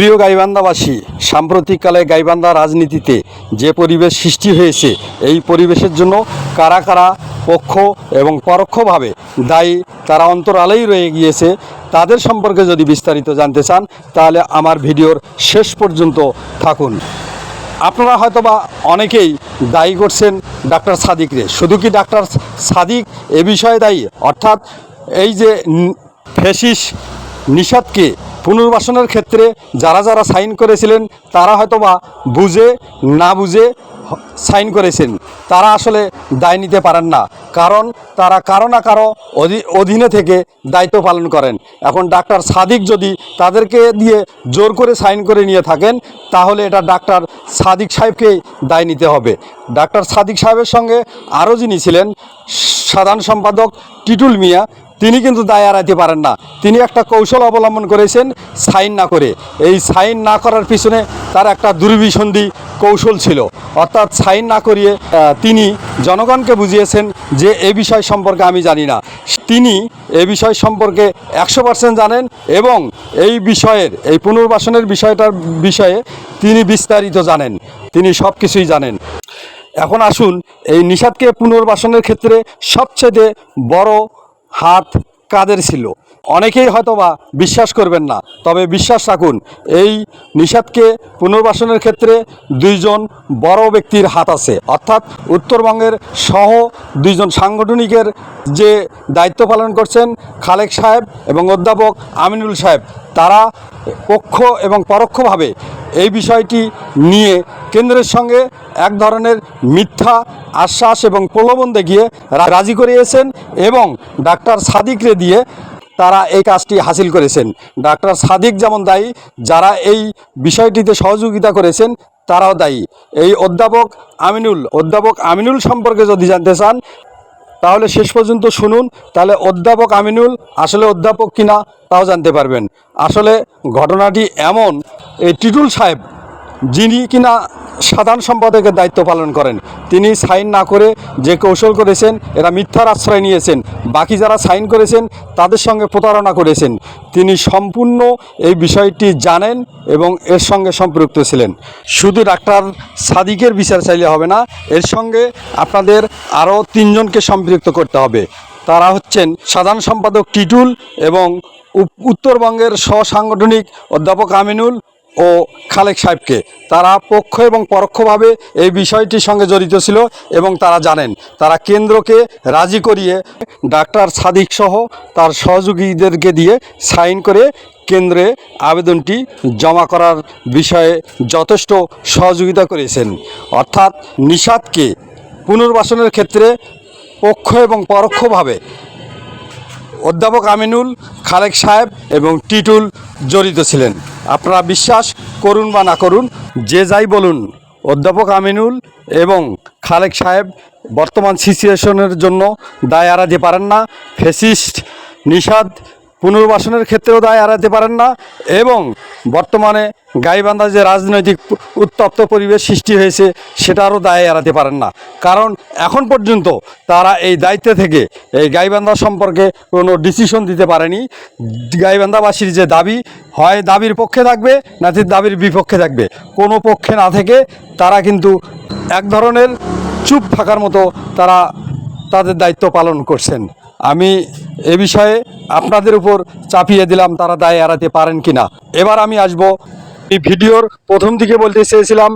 প্রিয় গাইবান্ধাবাসী, সাম্প্রতিককালে গাইবান্ধা রাজনীতিতে যে পরিবেশ সৃষ্টি হয়েছে, এই পরিবেশের জন্য কারা কারা পক্ষ এবং পরোক্ষভাবে দায়ী তারা অন্তরালেই রয়ে গিয়েছে। তাদের সম্পর্কে যদি বিস্তারিত জানতে চান তাহলে আমার ভিডিওর শেষ পর্যন্ত থাকুন। আপনারা হয়তোবা অনেকেই দায়ী করছেন ডাক্তার সাদিকরে। শুধু কি ডাক্তার সাদিক এ বিষয়ে দায়ী? অর্থাৎ এই যে ফ্যাসিস্ট নিষাদকে পুনর্বাসনের ক্ষেত্রে যারা যারা সাইন করেছিলেন তারা হয়তোবা বুঝে না বুঝে সাইন করেছেন, তারা আসলে দায় নিতে পারেন না, কারণ তারা কারো না কারো অধীনে থেকে দায়িত্ব পালন করেন। এখন ডাক্তার সাদিক যদি তাদেরকে দিয়ে জোর করে সাইন করে নিয়ে থাকেন তাহলে এটা ডাক্তার সাদিক সাহেবকেই দায় নিতে হবে। ডাক্তার সাদিক সাহেবের সঙ্গে আরও যিনি ছিলেন সাধারণ সম্পাদক টিটুল মিয়া, তিনি কিন্তু দায় এড়াতে পারেন না। তিনি একটা কৌশল অবলম্বন করেছেন সাইন না করে। এই সাইন না করার পিছনে তার একটা দুর্বিসন্ধি কৌশল ছিল, অর্থাৎ সাইন না করিয়ে তিনি জনগণকে বুঝিয়েছেন যে এ বিষয় সম্পর্কে আমি জানি না। তিনি এ বিষয় সম্পর্কে 100% জানেন এবং এই বিষয়ের এই পুনর্বাসনের বিষয়ে তিনি বিস্তারিত জানেন, তিনি সব কিছুই জানেন। এখন আসুন, এই নিষাদকে পুনর্বাসনের ক্ষেত্রে সবচেয়ে বড় হাত কাদের ছিল? অনেকেই হয়তোবা বিশ্বাস করবেন না, তবে বিশ্বাস রাখুন, এই নিষাদকে পুনর্বাসনের ক্ষেত্রে দুইজন বড় ব্যক্তির হাত আছে। অর্থাৎ উত্তরবঙ্গের সহ দুইজন সাংগঠনিকের যে দায়িত্ব পালন করছেন খালেক সাহেব এবং অধ্যাপক আমিনুল সাহেব, তারা পক্ষ এবং পরোক্ষভাবে এই বিষয়টি নিয়ে কেন্দ্রের সঙ্গে এক ধরনের মিথ্যা আশ্বাস এবং প্রলোভন দেখিয়ে রাজি করিয়েছেন এবং ডাক্তার সাদিকরে দিয়ে তারা এই কাজটি হাসিল করেছেন। ডাক্তার সাদিক যেমন দায়ী, যারা এই বিষয়টিতে সহযোগিতা করেছেন তারাও দায়ী। এই অধ্যাপক আমিনুল সম্পর্কে যদি জানতে চান তাহলে শেষ পর্যন্ত শুনুন, তাহলে অধ্যাপক আমিনুল আসলে অধ্যাপক কিনা তাও জানতে পারবেন। আসলে ঘটনাটি এমন, এই টিটুল সাহেব যিনি কিনা সাধারণ সম্পাদকের দায়িত্ব পালন করেন, তিনি সাইন না করে যে কৌশল করেছেন, এরা মিথ্যার আশ্রয় নিয়েছেন, বাকি যারা সাইন করেছেন তাদের সঙ্গে প্রতারণা করেছেন। তিনি সম্পূর্ণ এই বিষয়টি জানেন এবং এর সঙ্গে সম্পৃক্ত ছিলেন। শুধু ডাক্তার সাদিকের বিচার চাইলে হবে না, এর সঙ্গে আপনাদের আরও 3 জনকে সম্পৃক্ত করতে হবে। তারা হচ্ছেন সাধারণ সম্পাদক টিটুল এবং উত্তরবঙ্গের সহসাংগঠনিক অধ্যাপক আমিনুল ও খালেক সাহেবকে। তারা পক্ষ এবং পরোক্ষভাবে এই বিষয়টির সঙ্গে জড়িত ছিল এবং তারা জানেন। তারা কেন্দ্রকে রাজি করিয়ে ডাক্তার সাদিক সহ তার সহযোগীদেরকে দিয়ে সাইন করে কেন্দ্রে আবেদনটি জমা করার বিষয়ে যথেষ্ট সহযোগিতা করেছেন। অর্থাৎ নিষাদকে পুনর্বাসনের ক্ষেত্রে পক্ষ এবং পরোক্ষভাবে অধ্যাপক আমিনুল, খালেক সাহেব এবং টিটুল জড়িত ছিলেন। আপনারা বিশ্বাস করুন বা না করুন, যে যাই বলুন, অধ্যাপক আমিনুল এবং খালেক সাহেব বর্তমান সিচুয়েশনের জন্য দায় এড়াতে পারেন না। ফ্যাসিস্ট নিষাদ পুনর্বাসনের ক্ষেত্রেও দায় এড়াতে পারেন না এবং বর্তমানে গাইবান্ধা যে রাজনৈতিক উত্তপ্ত পরিবেশ সৃষ্টি হয়েছে সেটারও দায় এড়াতে পারেন না, কারণ এখন পর্যন্ত তারা এই দায়িত্বে থেকে এই গাইবান্ধা সম্পর্কে কোনো ডিসিশন দিতে পারেনি। গাইবান্ধাবাসীর যে দাবি, হয় দাবির পক্ষে থাকবে না দাবির বিপক্ষে থাকবে, কোনো পক্ষে না থেকে তারা কিন্তু এক ধরনের চুপ থাকার মতো তারা তাদের দায়িত্ব পালন করছেন। আমি এ বিষয়ে আপনাদের উপর চাপিয়ে দিলাম তারা দায় এড়াতে পারেন কিনা। এবার আমি আসব, এই ভিডিওর প্রথম দিকে বলতে চেয়েছিলাম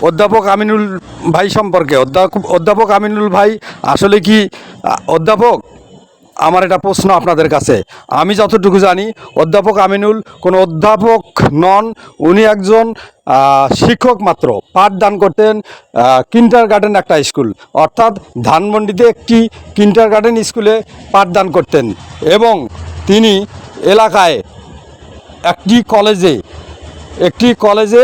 অধ্যাপক আমিনুল ভাই সম্পর্কে। অধ্যাপক আমিনুল ভাই আসলে কি অধ্যাপক? আমার এটা প্রশ্ন আপনাদের কাছে। আমি যতটুকু জানি অধ্যাপক আমিনুল কোনো অধ্যাপক নন, উনি একজন শিক্ষক মাত্র। পাঠদান করতেন কিন্ডারগার্টেন একটা স্কুল, অর্থাৎ ধানমন্ডিতে একটি কিন্ডারগার্টেন স্কুলে পাঠদান করতেন এবং তিনি এলাকায় একটি কলেজে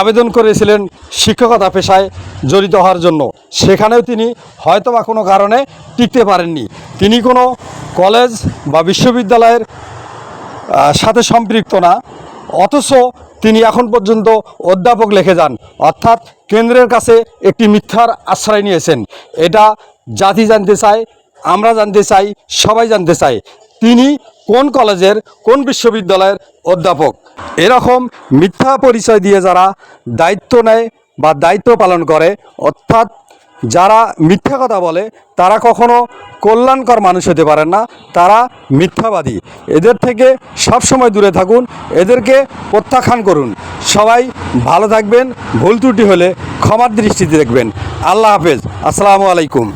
আবেদন করেছিলেন শিক্ষকতা পেশায় জড়িত হওয়ার জন্য। সেখানেও তিনি হয়তোবা কোনো কারণে টিকতে পারেননি। তিনি কোনো কলেজ বা বিশ্ববিদ্যালয়ের সাথে সম্পৃক্ত না, অথচ তিনি এখন পর্যন্ত অধ্যাপক লিখে যান। অর্থাৎ কেন্দ্রের কাছে একটি মিথ্যার আশ্রয় নিয়েছেন। এটা জাতি জানতে চায়, আমরা জানতে চাই, সবাই জানতে চাই। তিনি কোন কলেজের কোন বিশ্ববিদ্যালয়ের অধ্যাপক। এরকম মিথ্যা পরিচয় দিয়ে যারা দায়িত্ব নেয় বা দায়িত্ব পালন করে, অর্থাৎ যারা মিথ্যা কথা বলে, তারা কখনো কল্যাণকর মানুষ হতে পারেন না, তারা মিথ্যাবাদী। এদের থেকে সবসময় দূরে থাকুন, এদেরকে প্রত্যাখ্যান করুন। সবাই ভালো থাকবেন, ভুল ত্রুটি হলে ক্ষমার দৃষ্টিতে দেখবেন। আল্লাহ হাফেজ, আসসালামু আলাইকুম।